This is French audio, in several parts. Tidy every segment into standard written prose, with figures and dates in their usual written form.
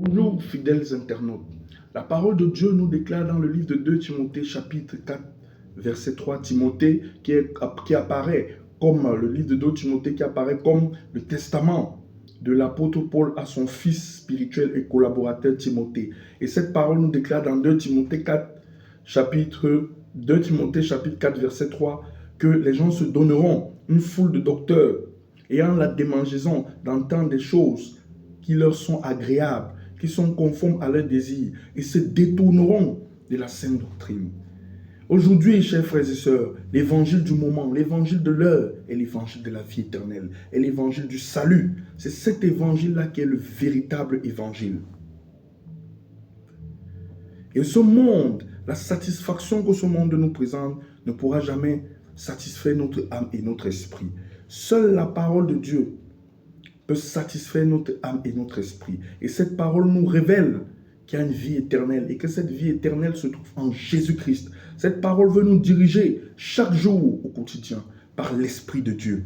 Bonjour fidèles internautes. La parole de Dieu nous déclare dans le livre de 2 Timothée chapitre 4 verset 3, Timothée qui apparaît comme le livre de 2 Timothée qui apparaît comme le testament de l'apôtre Paul à son fils spirituel et collaborateur Timothée. Et cette parole nous déclare dans 2 Timothée 4 chapitre 4 verset 3 que les gens se donneront une foule de docteurs ayant la démangeaison d'entendre des choses qui leur sont agréables, qui sont conformes à leurs désirs et se détourneront de la saine doctrine. Aujourd'hui, chers frères et sœurs, l'évangile du moment, l'évangile de l'heure est l'évangile de la vie éternelle, est l'évangile du salut. C'est cet évangile-là qui est le véritable évangile. Et ce monde, la satisfaction que ce monde nous présente ne pourra jamais satisfaire notre âme et notre esprit. Seule la parole de Dieu peut satisfaire notre âme et notre esprit. Et cette parole nous révèle qu'il y a une vie éternelle et que cette vie éternelle se trouve en Jésus-Christ. Cette parole veut nous diriger chaque jour au quotidien par l'Esprit de Dieu.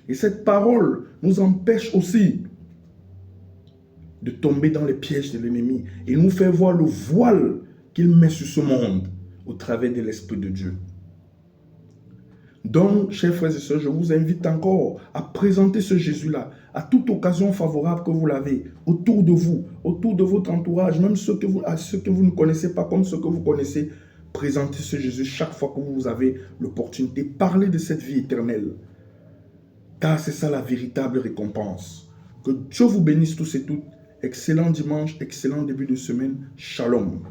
Et cette parole nous empêche aussi de tomber dans les pièges de l'ennemi et nous fait voir le voile qu'il met sur ce monde au travers de l'Esprit de Dieu. Donc, chers frères et sœurs, je vous invite encore à présenter ce Jésus-là à toute occasion favorable que vous l'avez, autour de vous, autour de votre entourage, même ceux que vous ne connaissez pas comme ceux que vous connaissez. Présentez ce Jésus chaque fois que vous avez l'opportunité. Parlez de cette vie éternelle, car c'est ça la véritable récompense. Que Dieu vous bénisse tous et toutes. Excellent dimanche, excellent début de semaine. Shalom.